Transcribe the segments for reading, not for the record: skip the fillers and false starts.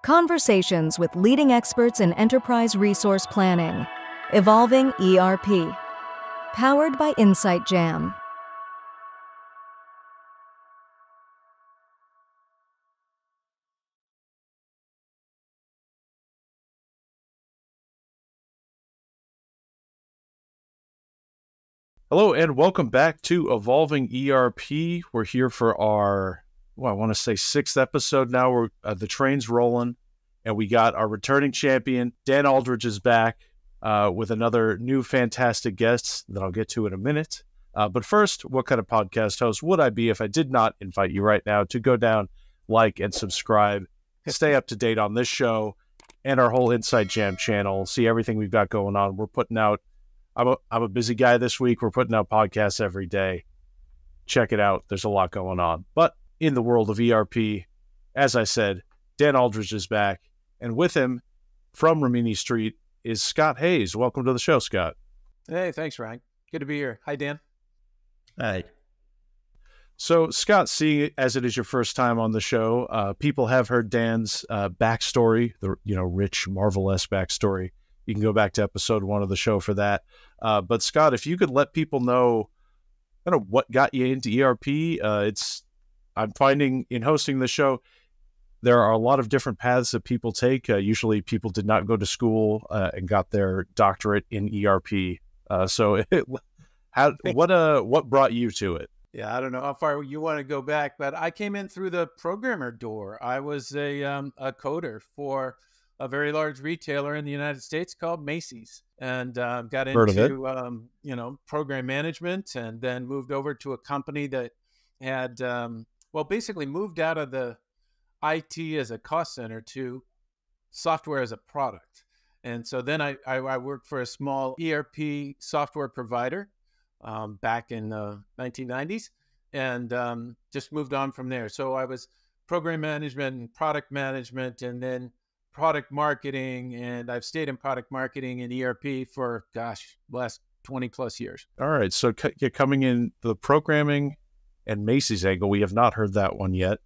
Conversations with leading experts in enterprise resource planning. Evolving ERP. Powered by Insight Jam. Hello and welcome back to Evolving ERP. We're here for our, I want to say 6th episode now. We're the train's rolling, and we got our returning champion, Dan Aldridge, is back with another new fantastic guest that I'll get to in a minute. But first, what kind of podcast host would I be if I did not invite you right now to go down, like, and subscribe, stay up to date on this show and our whole Insight Jam channel, see everything we've got going on. We're putting out I'm a busy guy this week. We're putting out podcasts every day. Check it out. There's a lot going on. But in the world of ERP, as I said, Dan Aldridge is back. And with him from Rimini Street is Scott Hayes. Welcome to the show, Scott. Hey, thanks, Ryan. Good to be here. Hi, Dan. Hi. So, Scott, seeing as it is your first time on the show, people have heard Dan's backstory, the rich, marvelous backstory. You can go back to episode 1 of the show for that. But Scott, if you could let people know kind of what got you into ERP, I'm finding in hosting the show, there are a lot of different paths that people take. Usually people did not go to school and got their doctorate in ERP. What brought you to it? Yeah, I don't know how far you want to go back, but I came in through the programmer door. I was a coder for a very large retailer in the United States called Macy's, and got into program management, and then moved over to a company that had basically moved out of the IT as a cost center to software as a product. And so then I worked for a small ERP software provider back in the 1990s, and just moved on from there. So I was program management and product management, and then product marketing, and I've stayed in product marketing and ERP for, last 20 plus years. All right. So you're coming in the programming and Macy's angle. We have not heard that one yet.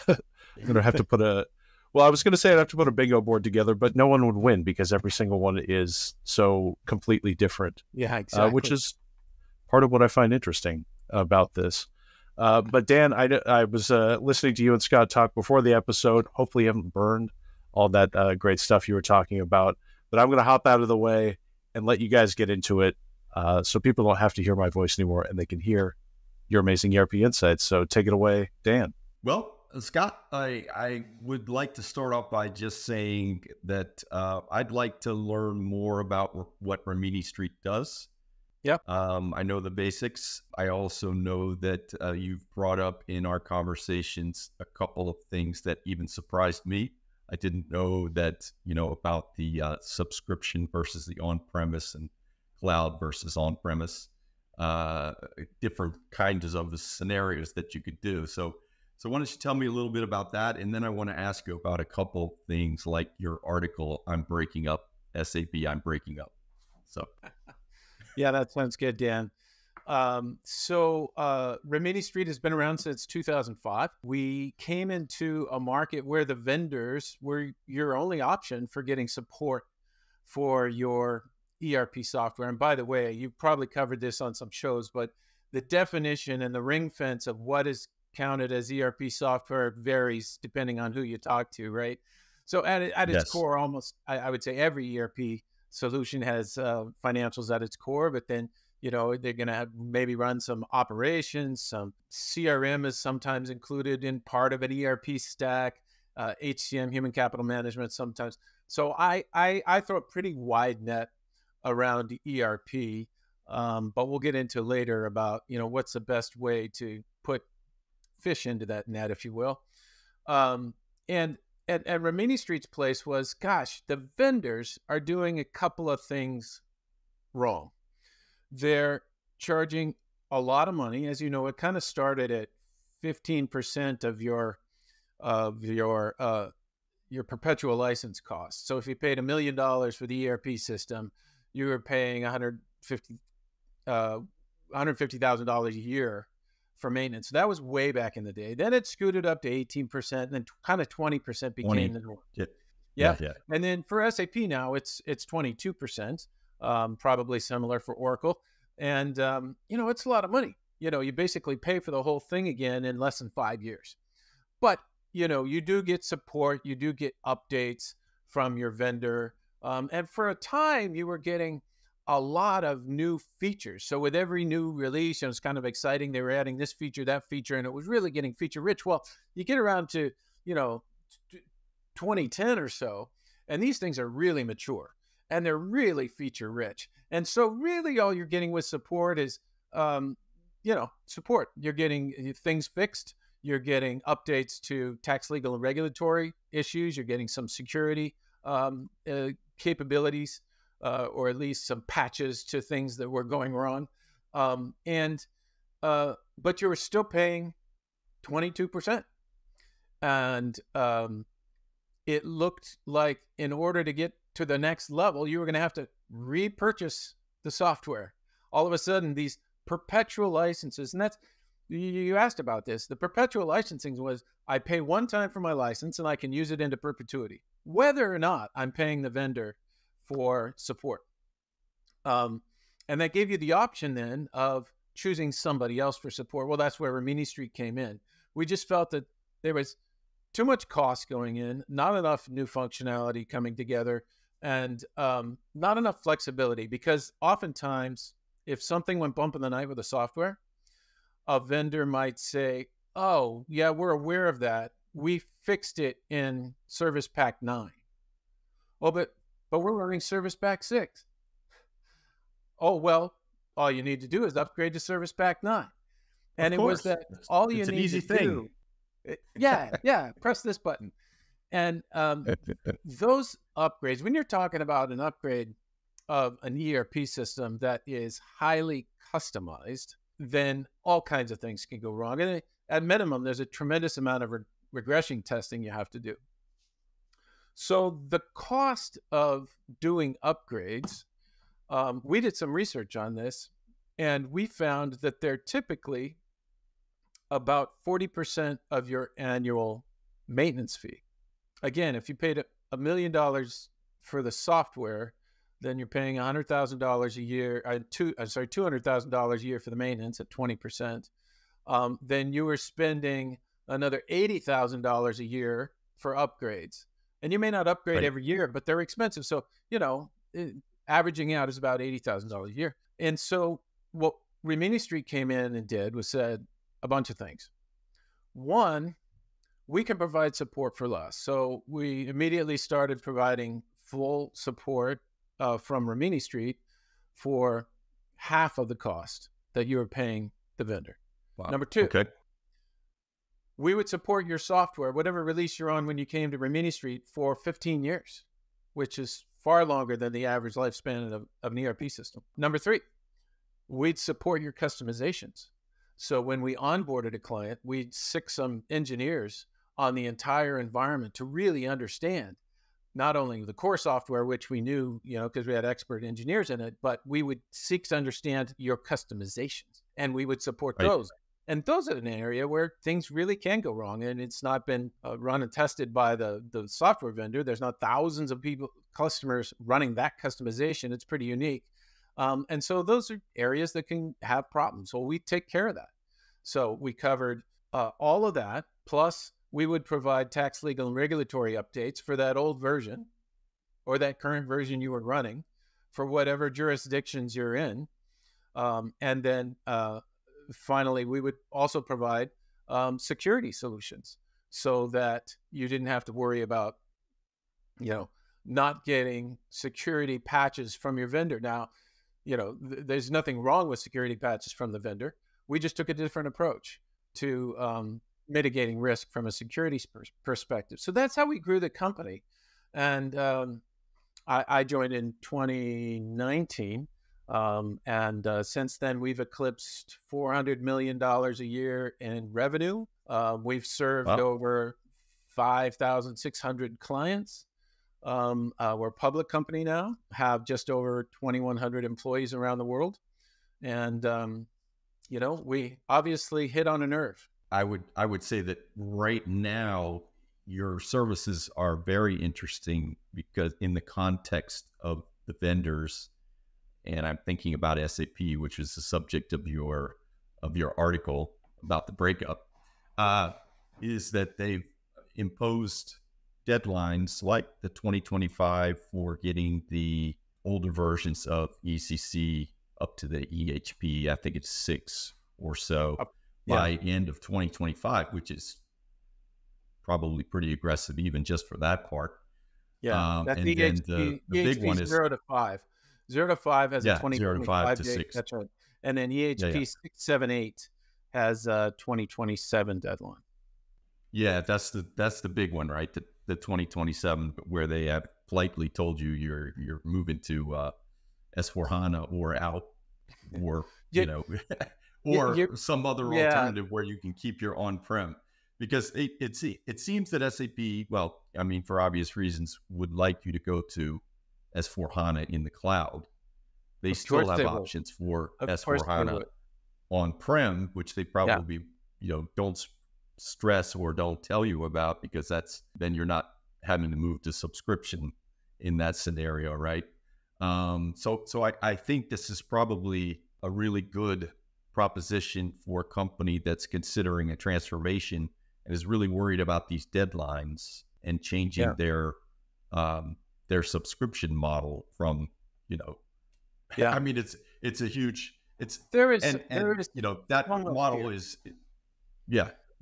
I'm going to have to put I was going to say I'd have to put a bingo board together, but no one would win because every single one is so completely different. Yeah, exactly. Which is part of what I find interesting about this. But Dan, I was listening to you and Scott talk before the episode. Hopefully you haven't burned all that great stuff you were talking about. But I'm going to hop out of the way and let you guys get into it so people don't have to hear my voice anymore and they can hear your amazing ERP insights. So take it away, Dan. Well, Scott, I would like to start off by just saying that I'd like to learn more about what Rimini Street does. Yep. I know the basics. I also know that you've brought up in our conversations a couple of things that even surprised me. I didn't know that, about the subscription versus the on-premise and cloud versus on-premise, different kinds of the scenarios that you could do. So why don't you tell me a little bit about that? And then I want to ask you about a couple things like your article, I'm breaking up SAP, I'm breaking up. So. Yeah, that sounds good, Dan. Rimini Street has been around since 2005. We came into a market where the vendors were your only option for getting support for your ERP software. And by the way, you've probably covered this on some shows, but the definition and the ring fence of what is counted as ERP software varies depending on who you talk to, right? So at its core, almost, I would say every ERP solution has financials at its core, but then they're going to maybe run some operations. Some CRM is sometimes included in part of an ERP stack, HCM, human capital management sometimes. So I throw a pretty wide net around ERP, but we'll get into later about, what's the best way to put fish into that net, if you will. And Rimini Street's place was, the vendors are doing a couple of things wrong. They're charging a lot of money. As you know, it kind of started at 15% of your perpetual license cost. So if you paid $1 million for the ERP system, you were paying $150,000 a year for maintenance. That was way back in the day. Then it scooted up to 18%, and then kind of 20% became the norm. Yeah. And then for SAP now, it's 22%, probably similar for Oracle. And, it's a lot of money. You basically pay for the whole thing again in less than 5 years. But, you do get support. You do get updates from your vendor. And for a time, you were getting a lot of new features. So with every new release, it was kind of exciting. They were adding this feature, that feature, and it was really getting feature rich. Well, you get around to, 2010 or so, and these things are really mature and they're really feature rich. And so really all you're getting with support is, support. You're getting things fixed. You're getting updates to tax, legal, and regulatory issues. You're getting some security capabilities, or at least some patches to things that were going wrong. But you were still paying 22%. And it looked like in order to get to the next level, you were going to have to repurchase the software. All of a sudden, these perpetual licenses, and that's, you asked about this, the perpetual licensing was, I pay one time for my license and I can use it into perpetuity, whether or not I'm paying the vendor for support. And that gave you the option then of choosing somebody else for support. Well, that's where Rimini Street came in. We just felt that there was too much cost going in, not enough new functionality coming together, and not enough flexibility, because oftentimes if something went bump in the night with the software, a vendor might say, oh, yeah, we're aware of that. We fixed it in Service Pack 9. Oh, but we're running Service Pack 6. Oh, well, all you need to do is upgrade to Service Pack 9. And it was that all you need to do. Yeah, press this button. And those upgrades, when you're talking about an upgrade of an ERP system that is highly customized, then all kinds of things can go wrong. And at minimum, there's a tremendous amount of regression testing you have to do. So the cost of doing upgrades, we did some research on this, and we found that they're typically about 40% of your annual maintenance fee. Again, if you paid $1 million for the software, then you're paying $100,000 a year, $200,000 a year for the maintenance at 20%. Then you were spending another $80,000 a year for upgrades. And you may not upgrade every year, but they're expensive. So, averaging out is about $80,000 a year. And so what Rimini Street came in and did was said a bunch of things. One, we can provide support for less. So we immediately started providing full support from Rimini Street for half of the cost that you were paying the vendor. Wow. Number two, we would support your software, whatever release you're on when you came to Rimini Street, for 15 years, which is far longer than the average lifespan of an ERP system. Number three, we'd support your customizations. So when we onboarded a client, we'd sic some engineers on the entire environment to really understand not only the core software, which we knew, because we had expert engineers in it, but we would seek to understand your customizations, and we would support those. And those are an area where things really can go wrong. And it's not been run and tested by the software vendor. There's not thousands of customers running that customization. It's pretty unique. And so those are areas that can have problems. So we take care of that. So we covered all of that. Plus, we would provide tax, legal, and regulatory updates for that old version or that current version you were running for whatever jurisdictions you're in. And then finally, we would also provide security solutions so that you didn't have to worry about, not getting security patches from your vendor. Now, there's nothing wrong with security patches from the vendor. We just took a different approach to mitigating risk from a security perspective. So that's how we grew the company. And I joined in 2019. And since then, we've eclipsed $400 million a year in revenue. We've served over 5,600 clients. We're a public company now, have just over 2,100 employees around the world. And we obviously hit on a nerve. I would say that right now your services are very interesting because in the context of the vendors, and I'm thinking about SAP, which is the subject of your article about the breakup, is that they've imposed deadlines like the 2025 for getting the older versions of ECC up to the EHP. I think it's 6 or so by end of 2025, which is probably pretty aggressive even just for that part. Yeah, that's and the then EHP, the big one is 0 to 5. 0 to 5 has a 0 to 5 to date. 6. That's right. And then EHP 6, 7, 8 has a 2027 deadline. Yeah, that's the big one, right? The 2027, where they have politely told you you're moving to S4HANA or out, or or some other alternative where you can keep your on-prem. Because it seems that SAP, well, I mean, for obvious reasons, would like you to go to S4HANA in the cloud. They still have options for S4HANA on-prem, which they probably, don't stress or don't tell you about, because then you're not having to move to subscription in that scenario, right? So I think this is probably a really good proposition for a company that's considering a transformation and is really worried about these deadlines and changing their subscription model from, I mean, it's a huge, that model is,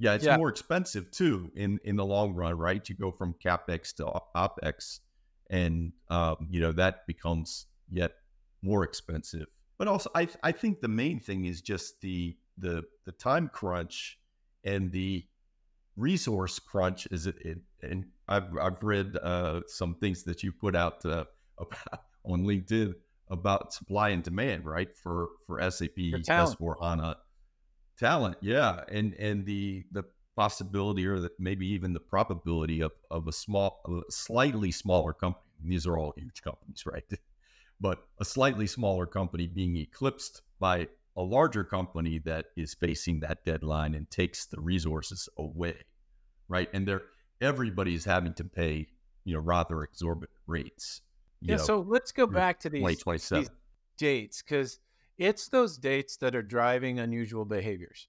it's more expensive too in the long run, right? You go from CapEx to OpEx, and that becomes yet more expensive. But also, I think the main thing is just the time crunch and the resource crunch. And I've read some things that you put out on LinkedIn about supply and demand, right? For SAP S4HANA talent, and the possibility, or maybe even the probability of a slightly smaller company. These are all huge companies, right? But a slightly smaller company being eclipsed by a larger company that is facing that deadline and takes the resources away, right? And everybody's having to pay, rather exorbitant rates. So let's go back to these dates, because it's those dates that are driving unusual behaviors.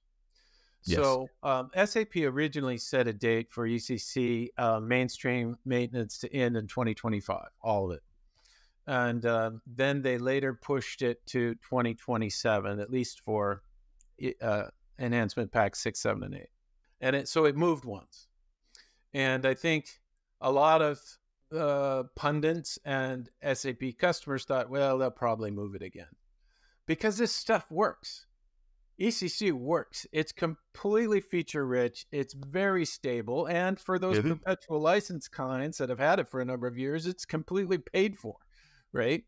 Yes. So SAP originally set a date for ECC mainstream maintenance to end in 2025, all of it. And then they later pushed it to 2027, at least for enhancement pack 6, 7, and 8. And so it moved once. And I think a lot of pundits and SAP customers thought, well, they'll probably move it again. Because this stuff works. ECC works. It's completely feature rich. It's very stable. And for those perpetual license clients that have had it for a number of years, it's completely paid for, right?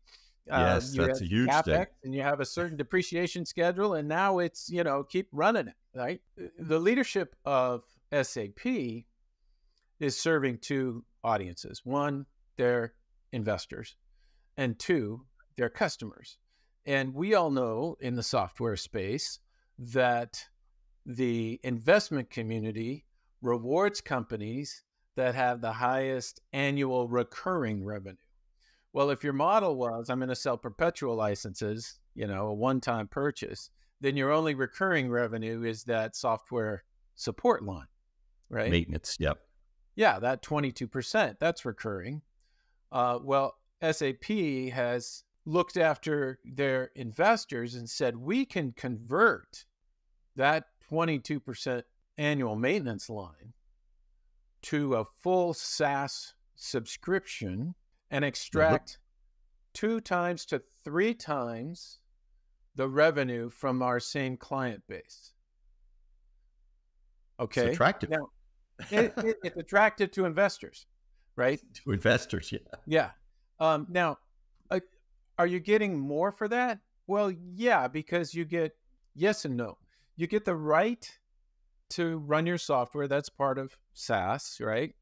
Yes, that's a huge CapEx, thing. And you have a certain depreciation schedule, and now it's, keep running it, right? The leadership of SAP is serving two audiences. One, their investors, and two, their customers. And we all know in the software space that the investment community rewards companies that have the highest annual recurring revenue. Well, if your model was, I'm going to sell perpetual licenses, a one-time purchase, then your only recurring revenue is that software support line, right? Maintenance, yep. Yeah, that 22%, that's recurring. Well, SAP has looked after their investors and said, we can convert that 22% annual maintenance line to a full SaaS subscription and extract 2 times to 3 times the revenue from our same client base. Okay. It's attractive. Now, it's attractive to investors, right? To investors, yeah. Yeah. Now, are you getting more for that? Well, yeah, because you get yes and no. You get the right to run your software. That's part of SaaS, right?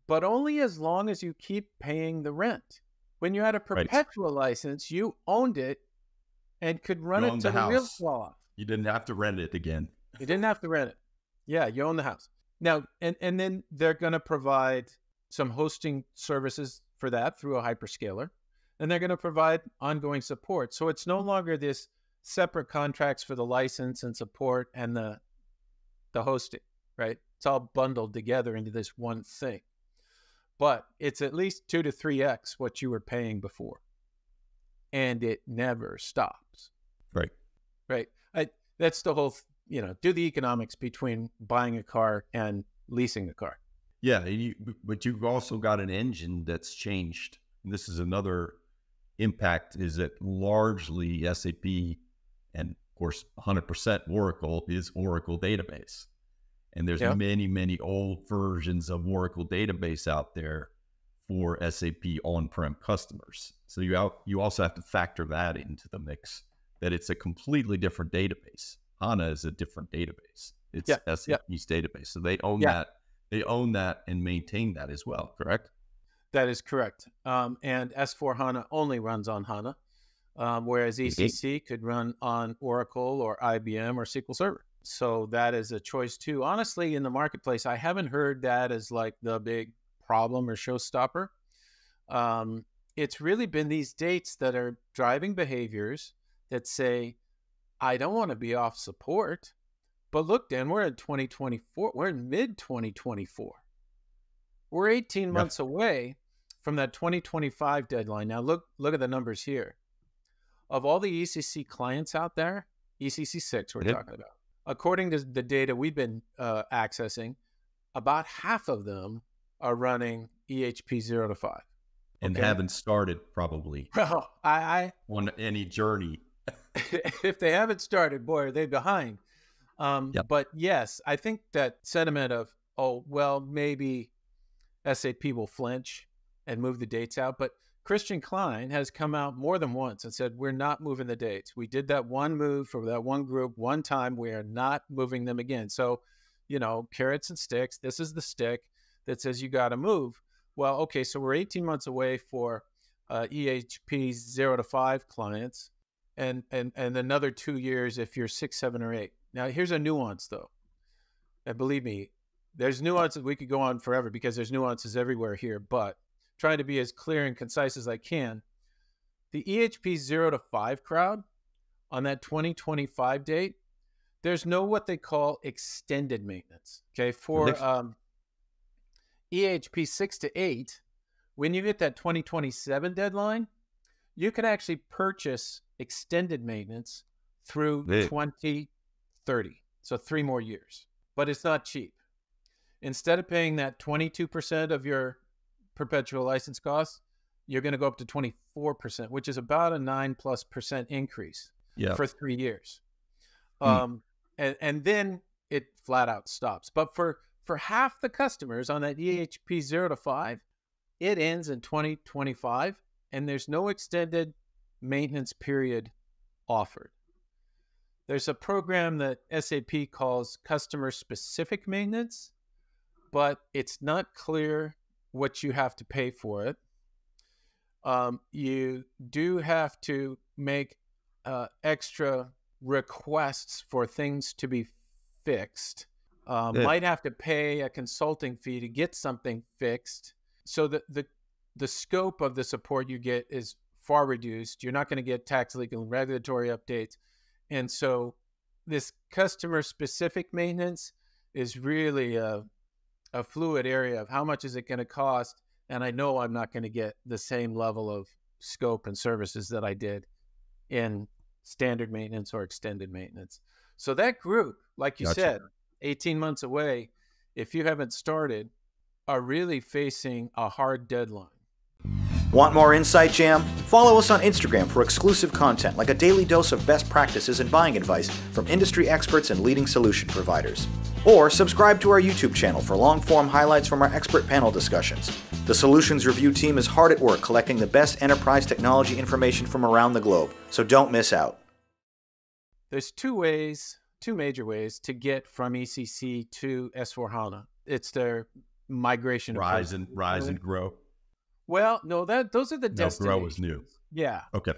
But only as long as you keep paying the rent. When you had a perpetual license, you owned it and could run it to the wheels fall off. You didn't have to rent it again. You didn't have to rent it. Yeah, you own the house. Now, and then they're going to provide some hosting services for that through a hyperscaler, and they're going to provide ongoing support. So it's no longer this separate contracts for the license and support and the hosting, right? It's all bundled together into this one thing. But it's at least 2 to 3x what you were paying before. And it never stops. Right. Right. That's the whole, do the economics between buying a car and leasing a car. Yeah. But you've also got an engine that's changed. And this is another impact, is that largely SAP and of course 100% Oracle is Oracle database. And there's many, many old versions of Oracle database out there for SAP on-prem customers. So you also have to factor that into the mix, that it's a completely different database. HANA is a different database. It's SAP's database. So they own that. They own that and maintain that as well, correct? That is correct. And S/4HANA only runs on HANA, whereas ECC could run on Oracle or IBM or SQL Server. So that is a choice too. Honestly, in the marketplace, I haven't heard that as like the big problem or showstopper. It's really been these dates that are driving behaviors that say, I don't want to be off support. But look, Dan, we're in 2024. We're in mid-2024. We're 18 months away from that 2025 deadline. Now, look at the numbers here. Of all the ECC clients out there, ECC 6 we're talking about, according to the data we've been accessing, about half of them are running EHP 0 to 5. And haven't started probably well, on any journey. If they haven't started, boy, are they behind. But yes, I think that sentiment of, maybe SAP will flinch and move the dates out. But Christian Klein has come out more than once and said, we're not moving the dates. We did that one move for that one group one time. We are not moving them again. So, carrots and sticks. This is the stick that says you got to move. Well, okay, so we're 18 months away for EHP 0 to 5 clients and another 2 years if you're 6, 7, or 8. Now, here's a nuance, though. And believe me, there's nuances. We could go on forever because there's nuances everywhere here, but trying to be as clear and concise as I can. The EHP 0 to 5 crowd on that 2025 date, there's no what they call extended maintenance. Okay, for EHP 6 to 8, when you get that 2027 deadline, you can actually purchase extended maintenance through 2030. So 3 more years, but it's not cheap. Instead of paying that 22% of your perpetual license costs, you're going to go up to 24%, which is about a 9+% increase for 3 years. And then it flat out stops. But for half the customers on that EHP 0 to 5, it ends in 2025, and there's no extended maintenance period offered. There's a program that SAP calls customer-specific maintenance, but it's not clear what you have to pay for it. You do have to make extra requests for things to be fixed. Might have to pay a consulting fee to get something fixed. So the scope of the support you get is far reduced. You're not going to get tax, legal, and regulatory updates. And so this customer-specific maintenance is really a fluid area of how much is it going to cost. And I know I'm not going to get the same level of scope and services that I did in standard maintenance or extended maintenance. So that group, like you said, 18 months away, if you haven't started, are really facing a hard deadline. Want more Insight Jam? Follow us on Instagram for exclusive content like a daily dose of best practices and buying advice from industry experts and leading solution providers. Or subscribe to our YouTube channel for long-form highlights from our expert panel discussions. The Solutions Review team is hard at work collecting the best enterprise technology information from around the globe, so don't miss out. There's two major ways to get from ECC to S/4HANA. It's their migration. Rise and grow. Well, no, those are the destinations. Grow is new. Yeah. Okay.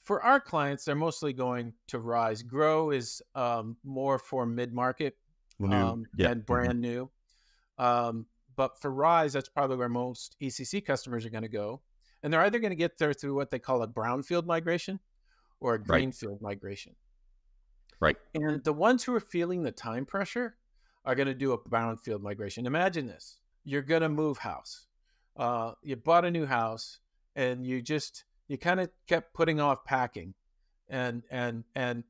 For our clients, they're mostly going to Rise. Grow is more for mid-market and brand new. But for Rise, that's probably where most ECC customers are going to go. And they're either going to get there through what they call a Brownfield migration or a Greenfield migration. Right. And the ones who are feeling the time pressure are going to do a Brownfield migration. Imagine this. You're going to move house. You bought a new house and you kind of kept putting off packing. And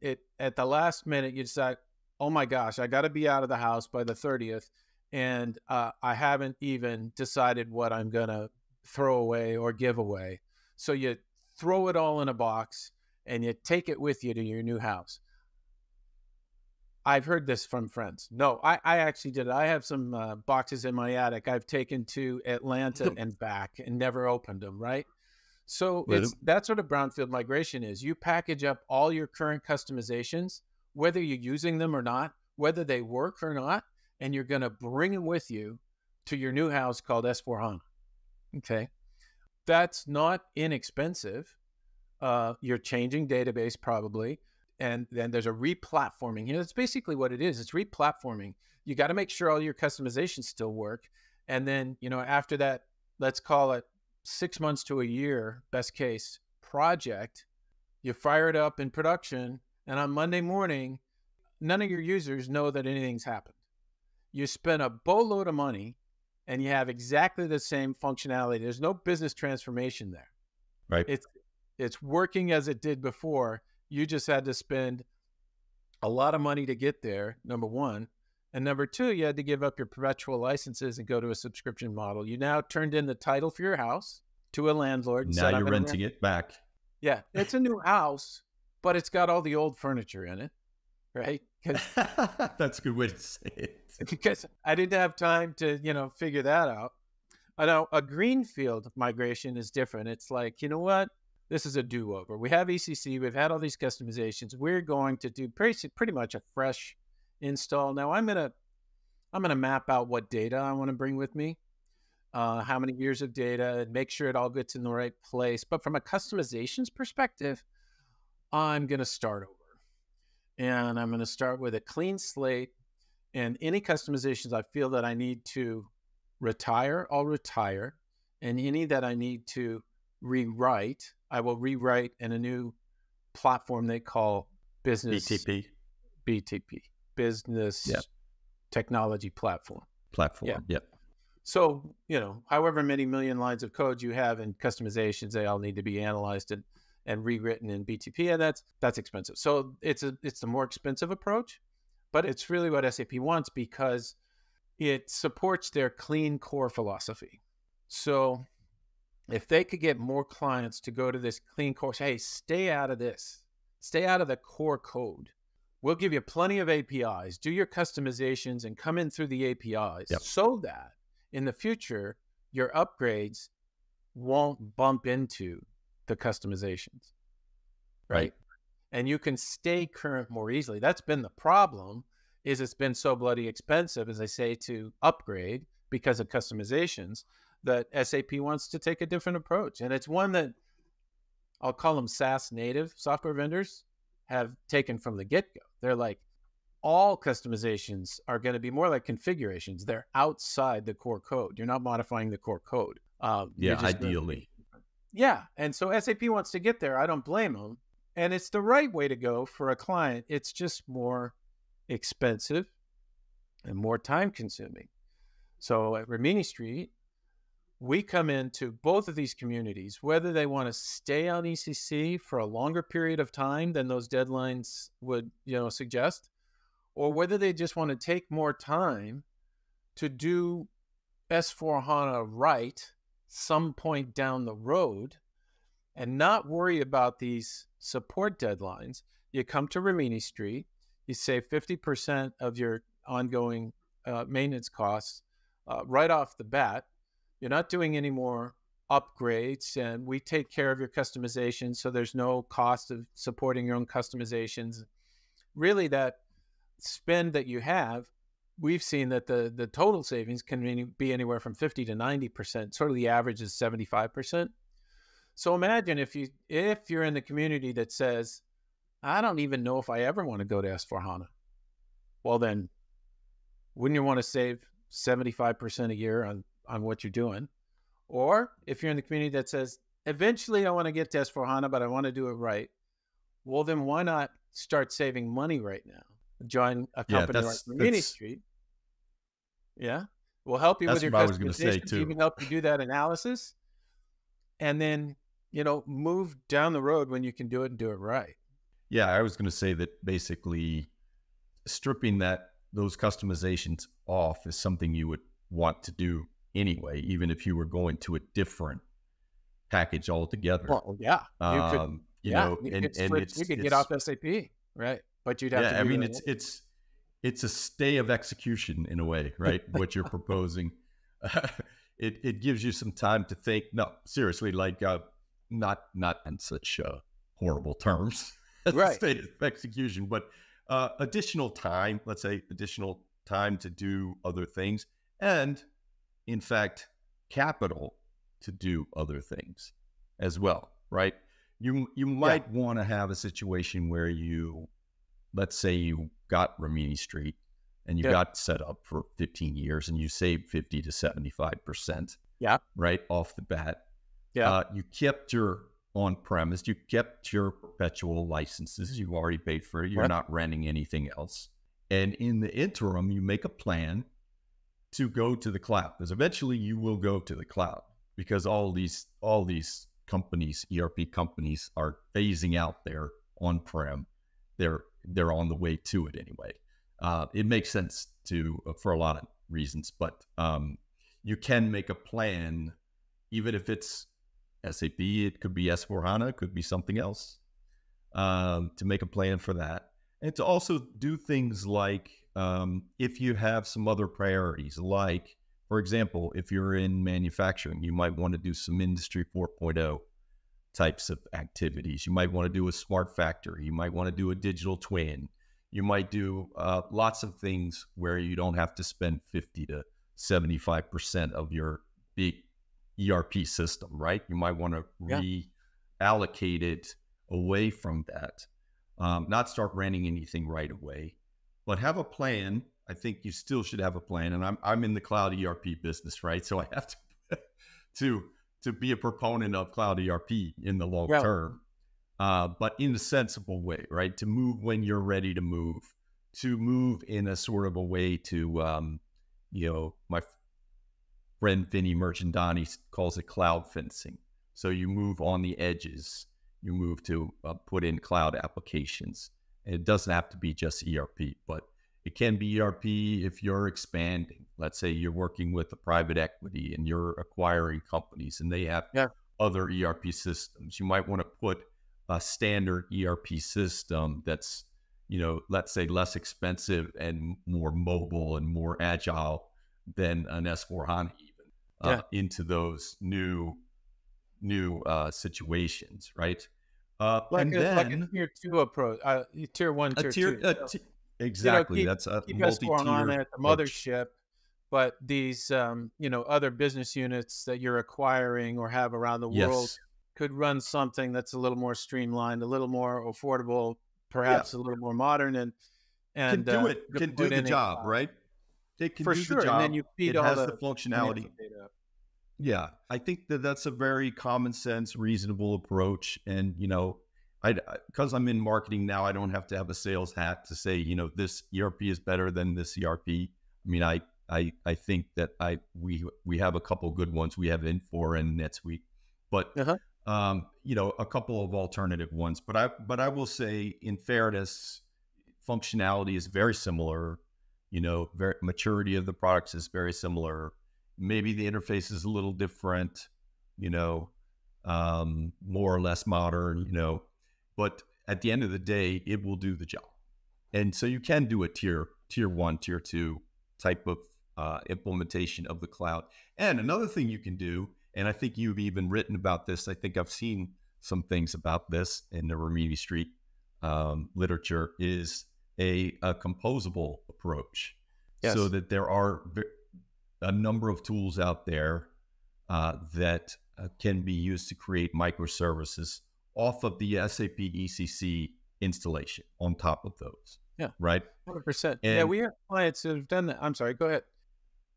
it at the last minute, you decide, oh my gosh, I got to be out of the house by the 30th. And I haven't even decided what I'm going to throw away or give away. So you throw it all in a box and you take it with you to your new house. I've heard this from friends. No, I actually did it. I have some boxes in my attic I've taken to Atlanta and back and never opened them, right? So that's what a Brownfield migration is. You package up all your current customizations, whether you're using them or not, whether they work or not, and you're going to bring them with you to your new house called S/4HANA. Okay. That's not inexpensive. You're changing database probably. And then there's a replatforming. That's basically what it is. It's replatforming. You got to make sure all your customizations still work. And then, after that, let's call it 6 months to a year, best case project, you fire it up in production. And on Monday morning, none of your users know that anything's happened. You spend a boatload of money and you have exactly the same functionality. There's no business transformation there. Right. It's working as it did before. You just had to spend a lot of money to get there, number one. And number two, you had to give up your perpetual licenses and go to a subscription model. You now turned in the title for your house to a landlord. Now you're renting it back. Yeah, it's a new house, but it's got all the old furniture in it, right? That's a good way to say it. Because I didn't have time to, figure that out. I know a Greenfield migration is different. It's like, you know what? This is a do-over. We have ECC. We've had all these customizations. We're going to do pretty much a fresh install. Now I'm gonna map out what data I want to bring with me, how many years of data, and make sure it all gets in the right place. But from a customizations perspective, I'm gonna start over, and I'm gonna start with a clean slate. And any customizations I feel that I need to retire, I'll retire, and any that I need to rewrite, I will rewrite in a new platform they call BTP, Business Technology Platform. Yep. So, however many million lines of code you have in customizations, they all need to be analyzed and rewritten in BTP, and that's expensive. So it's the more expensive approach, but it's really what SAP wants because it supports their clean core philosophy. So if they could get more clients to go to this clean core, hey, stay out of this. Stay out of the core code. We'll give you plenty of APIs. Do your customizations and come in through the APIs so that in the future, your upgrades won't bump into the customizations. Right? And you can stay current more easily. That's been the problem, is it's been so bloody expensive, as I say, to upgrade because of customizations, that SAP wants to take a different approach. And it's one that I'll call them SaaS native software vendors have taken from the get-go. They're like, all customizations are going to be more like configurations. They're outside the core code. You're not modifying the core code. Ideally. And so SAP wants to get there. I don't blame them. And it's the right way to go for a client. It's just more expensive and more time consuming. So at Rimini Street, we come into both of these communities, whether they want to stay on ECC for a longer period of time than those deadlines would, suggest, or whether they just want to take more time to do S/4HANA right some point down the road and not worry about these support deadlines. You come to Rimini Street, you save 50% of your ongoing maintenance costs right off the bat. You're not doing any more upgrades, and we take care of your customization, so there's no cost of supporting your own customizations. Really, that spend that you have, we've seen that the total savings can be anywhere from 50 to 90%. Sort of the average is 75%. So imagine if you're in the community that says, I don't even know if I ever want to go to S/4HANA. Well, then wouldn't you want to save 75% a year on what you're doing? Or if you're in the community that says, eventually I want to get to S/4HANA, but I want to do it right. Well, then why not start saving money right now? Join a company like Rimini Street. Yeah. We'll help you with your customization. That's what I was going to say too. Even help you do that analysis. And then, move down the road when you can do it and do it right. Yeah, I was going to say that basically stripping those customizations off is something you would want to do anyway, even if you were going to a different package altogether. Well, yeah, you could get off SAP, right? But you'd have to. I mean, it's a stay of execution in a way, right? What you're proposing, it gives you some time to think. No, seriously, like not in such horrible terms. Right. State of execution, but additional time, let's say additional time to do other things, and in fact, capital to do other things as well, right? You might want to have a situation where let's say you got Rimini Street and you got set up for 15 years and you saved 50 to 75%. Yeah. Right off the bat. Yeah. You kept your on-premise, you kept your perpetual licenses, you've already paid for it, you're not renting anything else. And in the interim, you make a plan to go to the cloud, because eventually you will go to the cloud, because all these companies, ERP companies, are phasing out their on-prem. They're on the way to it anyway. It makes sense for a lot of reasons, but you can make a plan, even if it's SAP, it could be S/4HANA, it could be something else, to make a plan for that. And to also do things like, if you have some other priorities, like, for example, if you're in manufacturing, you might want to do some Industry 4.0 types of activities. You might want to do a smart factory. You might want to do a digital twin. You might do lots of things where you don't have to spend 50 to 75% of your big ERP system, right? You might want to reallocate it away from that. Not start renting anything right away, but have a plan. I think you still should have a plan. And I'm in the cloud ERP business, right? So I have to be a proponent of cloud ERP in the long term, but in a sensible way, right? To move when you're ready to move in a sort of a way to, my friend Vinny Merchandani calls it cloud fencing. So you move on the edges, you move to put in cloud applications. And it doesn't have to be just ERP, but it can be ERP if you're expanding. Let's say you're working with a private equity and you're acquiring companies and they have other ERP systems. You might want to put a standard ERP system that's, let's say less expensive and more mobile and more agile than an S/4HANA even, into those new situations, right? Like a tier 2 approach, tier 1, tier 2. Exactly. That's a keep multi-tier S/4HANA at the mothership, but these other business units that you're acquiring or have around the world could run something that's a little more streamlined, a little more affordable, perhaps a little more modern, and can do the job, right? It can do the job. And then you feed all the functionality. Yeah, I think that's a very common sense, reasonable approach. And, because I'm in marketing now, I don't have to have a sales hat to say, this ERP is better than this ERP. I mean, I think that we have a couple good ones. We have Infor and NetSuite, but a couple of alternative ones. But I will say, in fairness, functionality is very similar. Maturity of the products is very similar. Maybe the interface is a little different, more or less modern, but at the end of the day, it will do the job. And so you can do a tier 1, tier 2 type of implementation of the cloud. And another thing you can do, and I think you've even written about this, I think I've seen some things about this in the Rimini Street literature, is a composable approach. Yes. So that there are a number of tools out there that can be used to create microservices off of the SAP ECC installation on top of those. Yeah. Right. 100%. And Yeah, we have clients that have done that. I'm sorry, go ahead.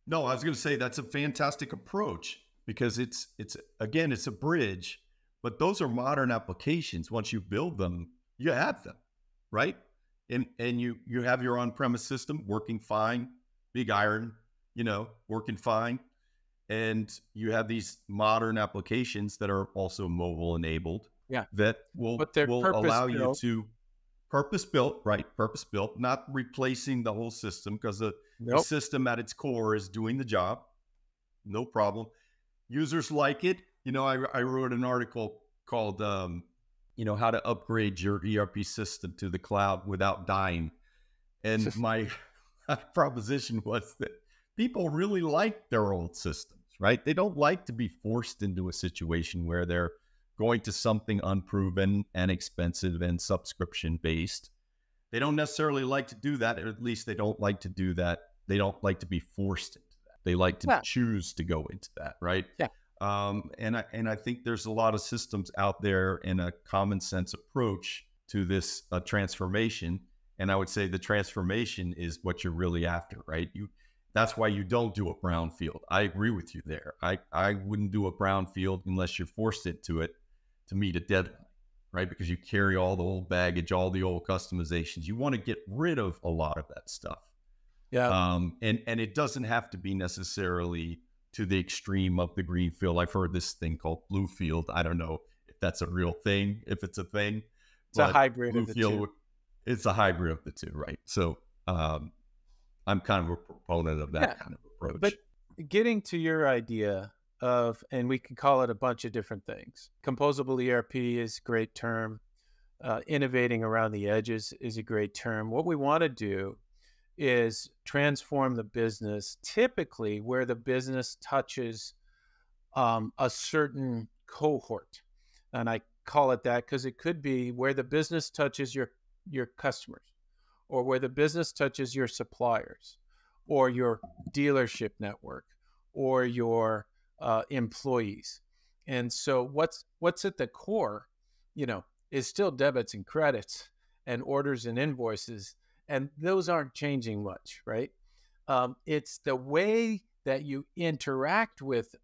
no, I was going to say that's a fantastic approach because it's again, it's a bridge, but those are modern applications. Once you build them, you have them, right? And you have your on-premise system working fine, big iron, working fine. And you have these modern applications that are also mobile enabled. Yeah. That will allow you to purpose-built, right? Purpose-built, not replacing the whole system because the system at its core is doing the job. No problem. Users like it. I wrote an article called, how to upgrade your ERP system to the cloud without dying. And my proposition was that people really like their old systems, right? They don't like to be forced into a situation where they're going to something unproven and expensive and subscription based. They don't necessarily like to do that, or at least they don't like to do that. They don't like to be forced into that. They like to choose to go into that, right? Yeah. And I think there's a lot of systems out there and a common sense approach to this transformation. And I would say the transformation is what you're really after, right? That's why you don't do a brownfield. I agree with you there. I wouldn't do a brownfield unless you're forced into it to meet a deadline, right? Because you carry all the old baggage, all the old customizations. You want to get rid of a lot of that stuff. Yeah. And it doesn't have to be necessarily to the extreme of the Greenfield. I've heard this thing called Bluefield. I don't know if that's a real thing, if it's a thing. It's a hybrid of the two. It's a hybrid of the two, right? So I'm kind of a proponent of that kind of approach. But getting to your idea of, and we can call it a bunch of different things. Composable ERP is a great term. Innovating around the edges is a great term. What we want to do is transform the business, typically where the business touches a certain cohort. And I call it that because it could be where the business touches your customers, or where the business touches your suppliers, or your dealership network, or your employees. And so what's at the core, is still debits and credits and orders and invoices. And those aren't changing much, right? It's the way that you interact with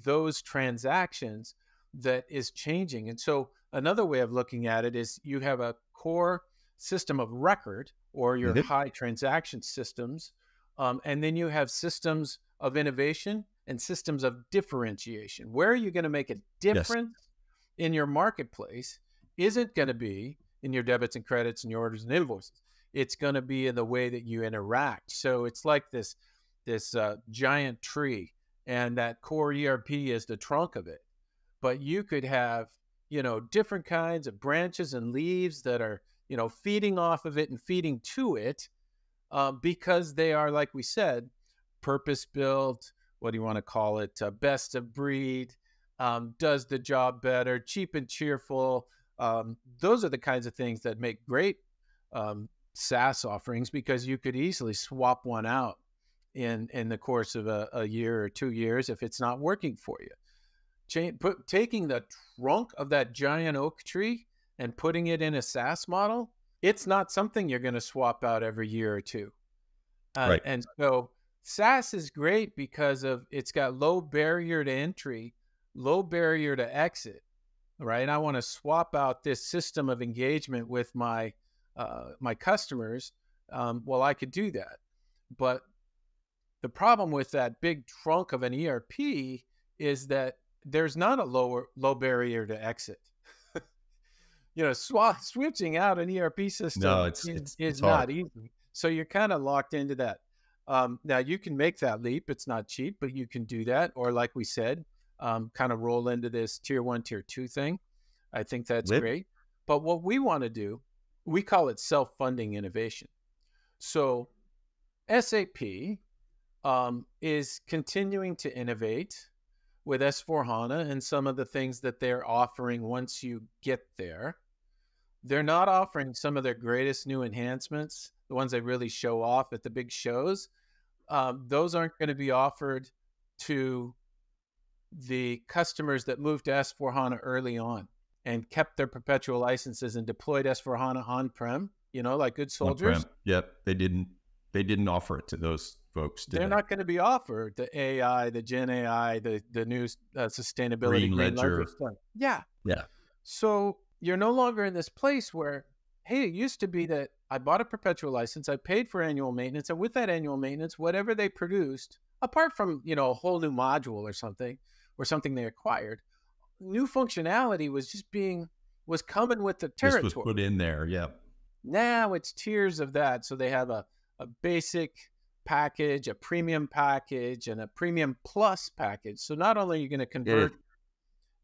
those transactions that is changing. And so another way of looking at it is you have a core system of record, or your high transaction systems, and then you have systems of innovation and systems of differentiation. Where are you going to make a difference in your marketplace isn't going to be in your debits and credits and your orders and invoices. It's going to be in the way that you interact. So it's like this giant tree, and that core ERP is the trunk of it. But you could have, different kinds of branches and leaves that are, feeding off of it and feeding to it, because they are, like we said, purpose-built. What do you want to call it? Best of breed, does the job better, cheap and cheerful. Those are the kinds of things that make great SaaS offerings, because you could easily swap one out in the course of a year or 2 years if it's not working for you. Taking the trunk of that giant oak tree and putting it in a SaaS model, it's not something you're going to swap out every year or two. Right. And so SaaS is great because it's got low barrier to entry, low barrier to exit, right? I want to swap out this system of engagement with my customers. Well, I could do that. But the problem with that big trunk of an ERP is that there's not a low barrier to exit. Switching out an ERP system is not easy. So you're kind of locked into that. Now you can make that leap. It's not cheap, but you can do that. Or like we said, kind of roll into this tier 1, tier 2 thing. I think that's great. But what we want to do, we call it self-funding innovation. So SAP is continuing to innovate with S/4HANA and some of the things that they're offering once you get there. They're not offering some of their greatest new enhancements, the ones they really show off at the big shows. Those aren't going to be offered to the customers that moved to S/4HANA early on and kept their perpetual licenses and deployed S/4HANA on-prem, like good soldiers. On-prem. Yep. They didn't offer it to those folks today. They're not going to be offered the AI, the Gen AI, the new sustainability Green Ledger stuff. Yeah. Yeah. So you're no longer in this place where, hey, it used to be that I bought a perpetual license, I paid for annual maintenance, and with that annual maintenance, whatever they produced, apart from, a whole new module or something they acquired, new functionality was coming with the territory. This was put in there. Yeah. Now it's tiers of that. So they have a basic package, a premium package, and a premium plus package. So not only are you going to convert,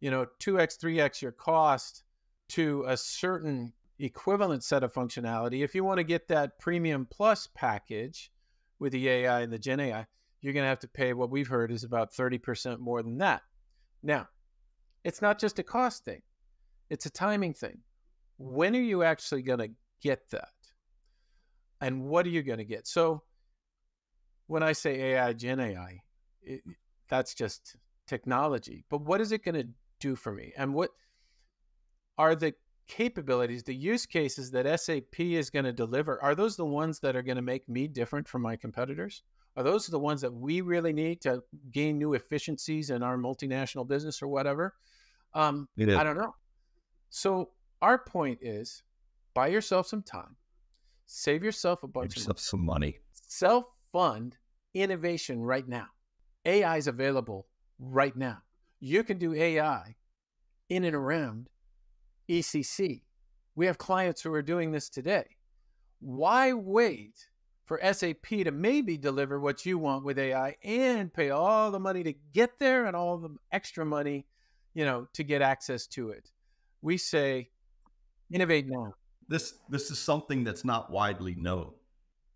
2x, 3x your cost to a certain equivalent set of functionality. If you want to get that premium plus package with the AI and the Gen AI, you're going to have to pay what we've heard is about 30% more than that. Now, it's not just a cost thing. It's a timing thing. When are you actually going to get that? And what are you going to get? So when I say AI, Gen AI, that's just technology. But what is it going to do for me? And what are the capabilities, the use cases that SAP is going to deliver? Are those the ones that are going to make me different from my competitors? Are those the ones that we really need to gain new efficiencies in our multinational business or whatever? I don't know. So our point is, buy yourself some time, save yourself a bunch of some money, self-fund innovation right now. AI is available right now. You can do AI in and around ECC. We have clients who are doing this today. Why wait for SAP to maybe deliver what you want with AI and pay all the money to get there and all the extra money, to get access to it? We say, innovate now. This is something that's not widely known.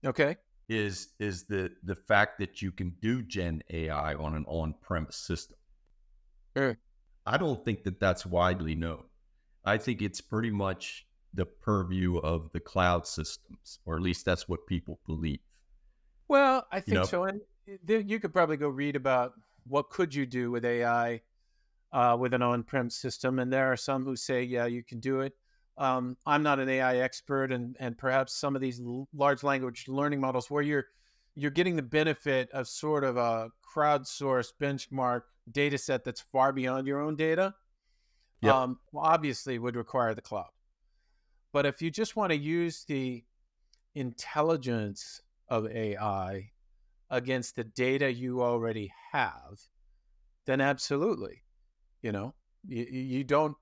Okay. Is the fact that you can do Gen AI on an on-premise system. Sure. I don't think that that's widely known. I think it's pretty much the purview of the cloud systems, or at least that's what people believe. Well, I think so. And you could probably go read about what could you do with AI with an on-prem system. And there are some who say, yeah, you can do it. I'm not an AI expert, and perhaps some of these large language learning models where you're getting the benefit of sort of a crowdsourced benchmark data set that's far beyond your own data, obviously would require the cloud. But if you just want to use the intelligence of AI against the data you already have, then absolutely, you don't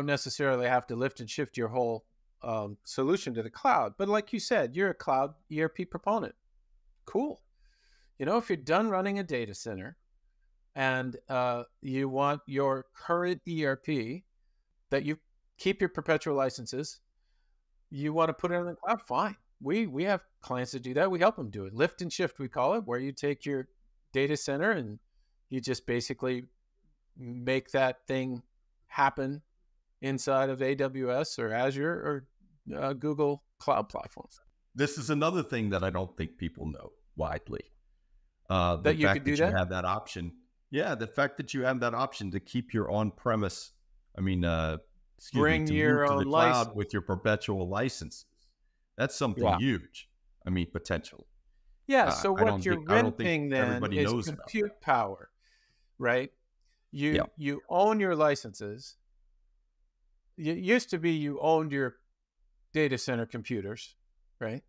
necessarily have to lift and shift your whole solution to the cloud. But like you said, you're a cloud ERP proponent. Cool. If you're done running a data center and you want your current ERP that you keep your perpetual licenses, you want to put it on the cloud, fine. We have clients that do that. We help them do it. Lift and shift, we call it, where you take your data center and you just basically make that thing happen inside of AWS or Azure or Google Cloud platforms. This is another thing that I don't think people know widely. That you could do that? You have that option. Yeah, the fact that you have that option to keep your on-premise, bring your own license with your perpetual licenses. That's something huge. Potentially. Yeah. So what you're renting then is compute power, right? You own your licenses. It used to be you owned your data center computers, right?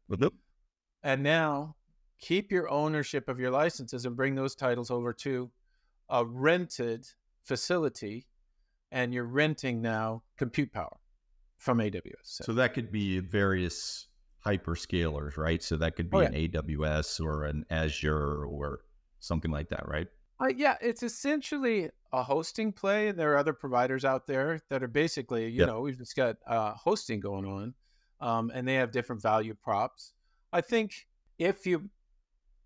And now keep your ownership of your licenses and bring those titles over to a rented facility, and you're renting now compute power from AWS. So that could be various hyperscalers, right? So that could be an AWS or an Azure or something like that, right? Yeah, it's essentially a hosting play, and there are other providers out there that are basically, we've just got hosting going on, and they have different value props. I think if you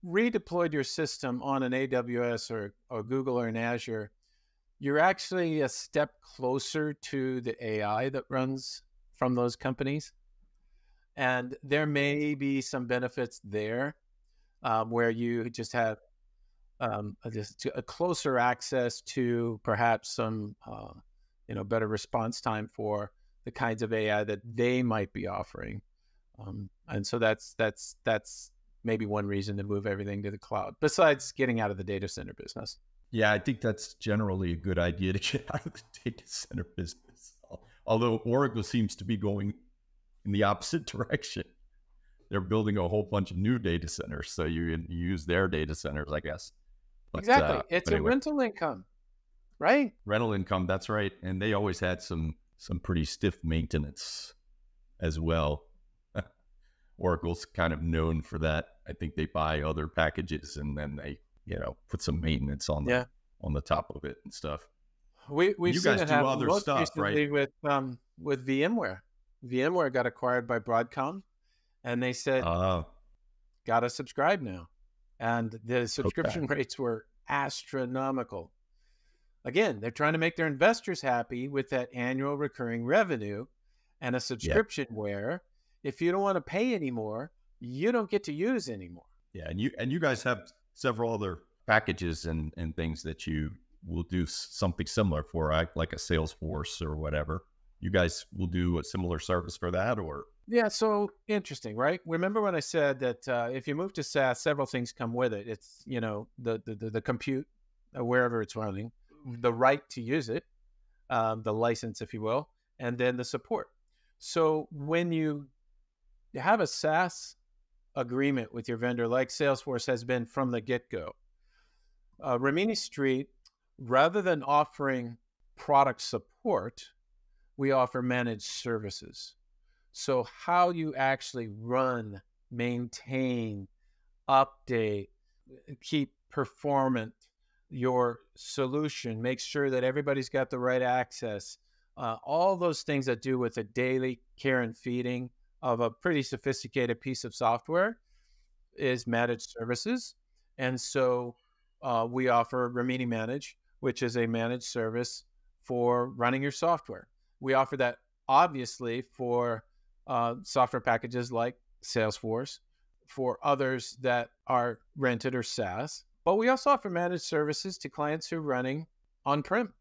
redeployed your system on an AWS or Google or an Azure, you're actually a step closer to the AI that runs from those companies. And there may be some benefits there where you just have just a closer access to perhaps some, better response time for the kinds of AI that they might be offering. And so that's maybe one reason to move everything to the cloud, besides getting out of the data center business. Yeah, I think that's generally a good idea to get out of the data center business. Although Oracle seems to be going in the opposite direction. They're building a whole bunch of new data centers, so you use their data centers, I guess. But, exactly. It's anyway. A rental income, right? Rental income, that's right. And they always had some pretty stiff maintenance as well. Oracle's kind of known for that. I think they buy other packages and then they, put some maintenance on the top of it and stuff. We've you seen guys it do happen other most stuff, recently right? with VMware. VMware got acquired by Broadcom, and they said, "Got to subscribe now," and the subscription rates were astronomical. Again, they're trying to make their investors happy with that annual recurring revenue, and a subscription where if you don't want to pay anymore, you don't get to use anymore. Yeah, and you guys have several other packages and things that you will do something similar for, like a Salesforce or whatever. You guys will do a similar service for that, or? Yeah, so interesting, right? Remember when I said that if you move to SaaS, several things come with it. It's, the compute, wherever it's running, the right to use it, the license, if you will, and then the support. So when you have a SaaS agreement with your vendor, like Salesforce has been from the get-go, Rimini Street, rather than offering product support, we offer managed services. So how you actually run, maintain, update, keep performant your solution, make sure that everybody's got the right access, all those things that do with the daily care and feeding of a pretty sophisticated piece of software is managed services. And so we offer Rimini Manage, which is a managed service for running your software. We offer that obviously for software packages like Salesforce, for others that are rented or SaaS, but we also offer managed services to clients who are running on-prem,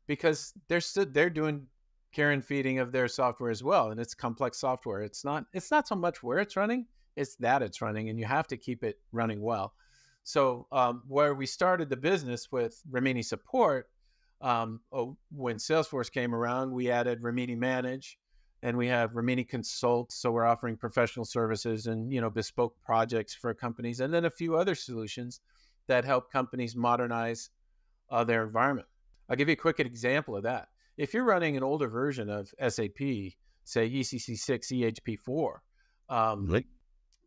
because they're doing care and feeding of their software as well, and it's complex software. It's not so much where it's running, it's that it's running, and you have to keep it running well. So where we started the business with Rimini Support, when Salesforce came around, we added Rimini Manage, and we have Rimini Consult. So we're offering professional services and bespoke projects for companies, and then a few other solutions that help companies modernize their environment. I'll give you a quick example of that. If you're running an older version of SAP, say ECC6 EHP4,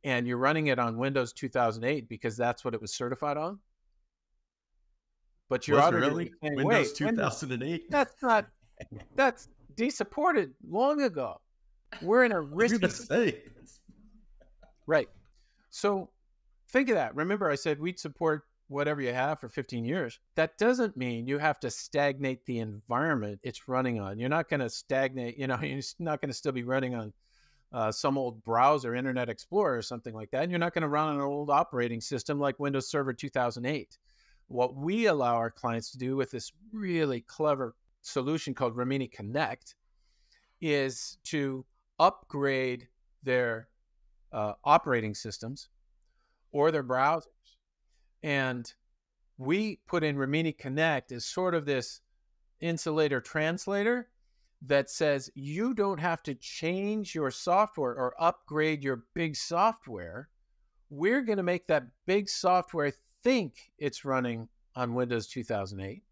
and you're running it on Windows 2008 because that's what it was certified on, but you're really saying, Windows 2008. That's desupported long ago. We're in a risky right. So think of that. Remember, I said we'd support whatever you have for 15 years. That doesn't mean you have to stagnate the environment it's running on. You're not going to stagnate. You're not going to still be running on some old browser, Internet Explorer or something like that. And you're not going to run on an old operating system like Windows Server 2008. What we allow our clients to do with this really clever solution called Rimini Connect is to upgrade their operating systems or their browsers. And we put in Rimini Connect as sort of this insulator translator that says you don't have to change your software or upgrade your big software. We're going to make that big software think it's running on Windows 2008.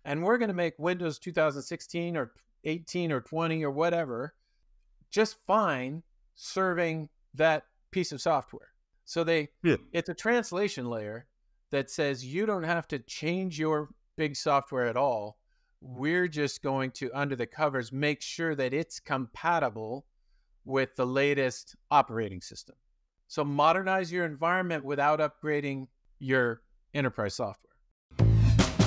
And we're going to make Windows 2016 or 18 or 20 or whatever just fine serving that piece of software. So it's a translation layer that says you don't have to change your big software at all. We're just going to, under the covers, make sure that it's compatible with the latest operating system. So modernize your environment without upgrading your enterprise software.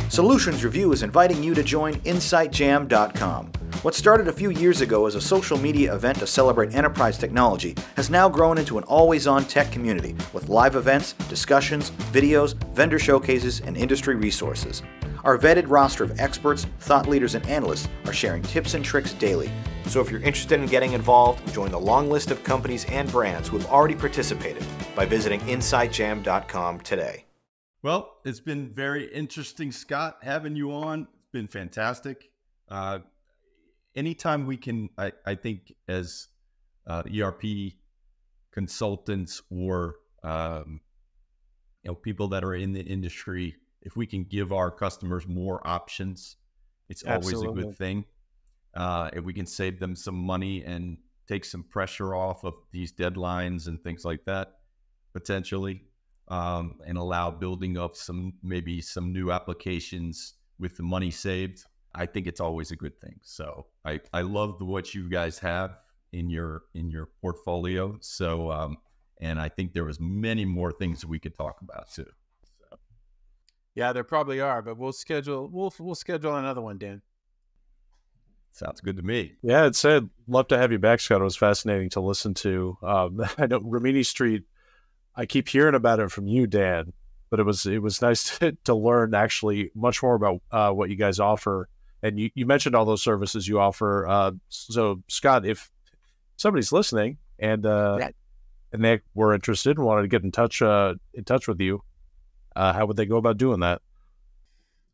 Solutions Review is inviting you to join InsightJam.com. What started a few years ago as a social media event to celebrate enterprise technology has now grown into an always-on tech community with live events, discussions, videos, vendor showcases, and industry resources. Our vetted roster of experts, thought leaders, and analysts are sharing tips and tricks daily. So if you're interested in getting involved, join the long list of companies and brands who have already participated by visiting InsightJam.com today. Well, it's been very interesting, Scott, having you on. It's been fantastic. Anytime we can, I think as ERP consultants or people that are in the industry, if we can give our customers more options, it's always a good thing. If we can save them some money and take some pressure off of these deadlines and things like that, potentially, and allow building up maybe some new applications with the money saved, I think it's always a good thing. So I love what you guys have in your portfolio. So and I think there was many more things we could talk about too. So. Yeah, there probably are, but we'll schedule another one, Dan. Sounds good to me. Yeah, I'd say I'd love to have you back, Scott. It was fascinating to listen to. I know Rimini Street, I keep hearing about it from you, Dan, but it was nice to learn actually much more about what you guys offer. And you mentioned all those services you offer. So, Scott, if somebody's listening and they were interested and wanted to get in touch with you, how would they go about doing that?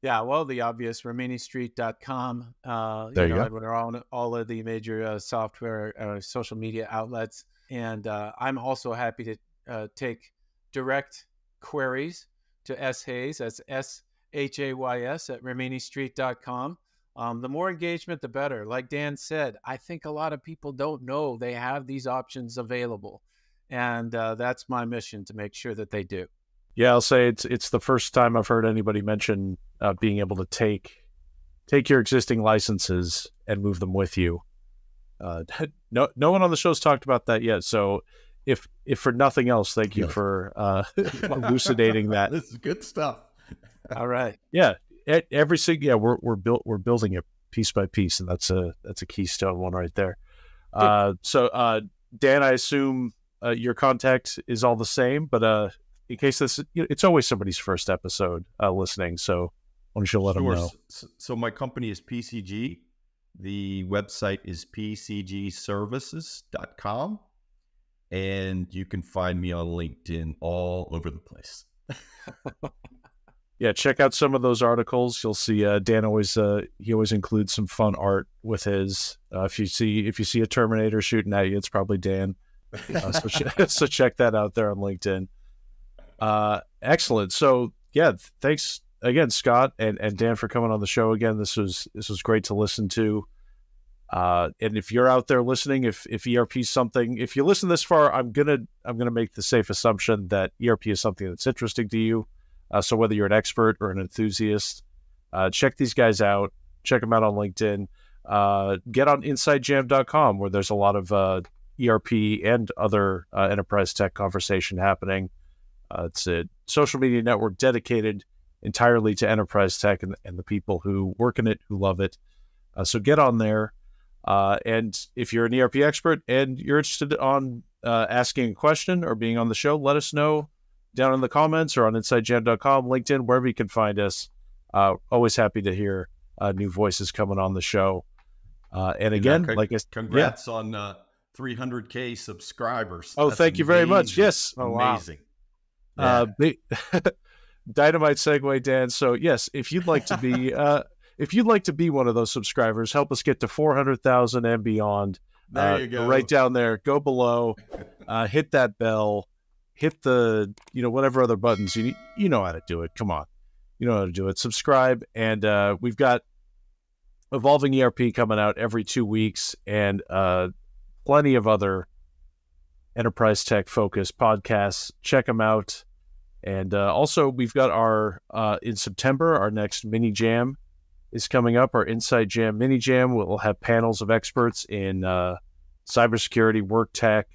Yeah, well, the obvious, RiminiStreet.com. There you go. We're on all of the major software, social media outlets. And I'm also happy to take direct queries to S. Hayes, that's SHAYS at RiminiStreet.com. The more engagement, the better. Like Dan said, I think a lot of people don't know they have these options available. And that's my mission, to make sure that they do. Yeah, I'll say it's the first time I've heard anybody mention being able to take your existing licenses and move them with you. No one on the show's talked about that yet. So if for nothing else, thank you for elucidating that. This is good stuff. All right. Yeah, we're building it piece by piece, and that's a keystone one right there. So Dan, I assume your contact is all the same, but in case it's always somebody's first episode listening, so why don't you let them know? So my company is PCG. The website is pcgservices.com, and you can find me on LinkedIn all over the place. Yeah, check out some of those articles. You'll see Dan always includes some fun art with his. If you see a Terminator shooting at you, it's probably Dan. So check that out there on LinkedIn. Excellent. So yeah, thanks again, Scott and Dan, for coming on the show again. This was great to listen to. And if you're out there listening, if ERP is something, if you listen this far, I'm gonna make the safe assumption that ERP is something that's interesting to you. So whether you're an expert or an enthusiast, check these guys out. Check them out on LinkedIn. Get on InsightJam.com, where there's a lot of ERP and other enterprise tech conversation happening. It's a social media network dedicated entirely to enterprise tech and the people who work in it, who love it. So get on there. And if you're an ERP expert and you're interested on asking a question or being on the show, let us know down in the comments or on InsightJam.com, LinkedIn, wherever you can find us. Always happy to hear new voices coming on the show. And again, congrats on 300K subscribers. Oh, thank you very much. Yes. Amazing. Wow. Dynamite segue, Dan. So yes, if you'd like to be one of those subscribers, help us get to 400,000 and beyond. There you go. Right down there. Go below. Hit that bell. Hit the whatever other buttons you know how to do it. Come on, you know how to do it. Subscribe, and we've got Evolving ERP coming out every 2 weeks, and plenty of other enterprise tech focused podcasts. Check them out. And also, we've got our in September, our next mini jam is coming up. Our Insight Jam mini jam. We'll have panels of experts in cybersecurity, work tech,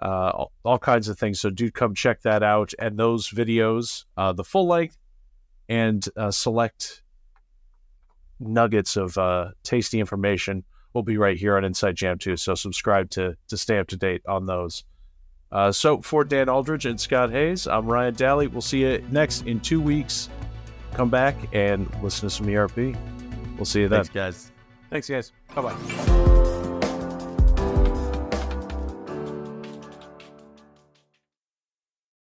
all kinds of things. So do come check that out. And those videos, the full length and select nuggets of tasty information will be right here on Insight Jam too. So subscribe to stay up to date on those. So for Dan Aldridge and Scott Hayes, I'm Ryan Daly. We'll see you next in 2 weeks. Come back and listen to some ERP. We'll see you then. Thanks, guys. Thanks, guys. Bye-bye.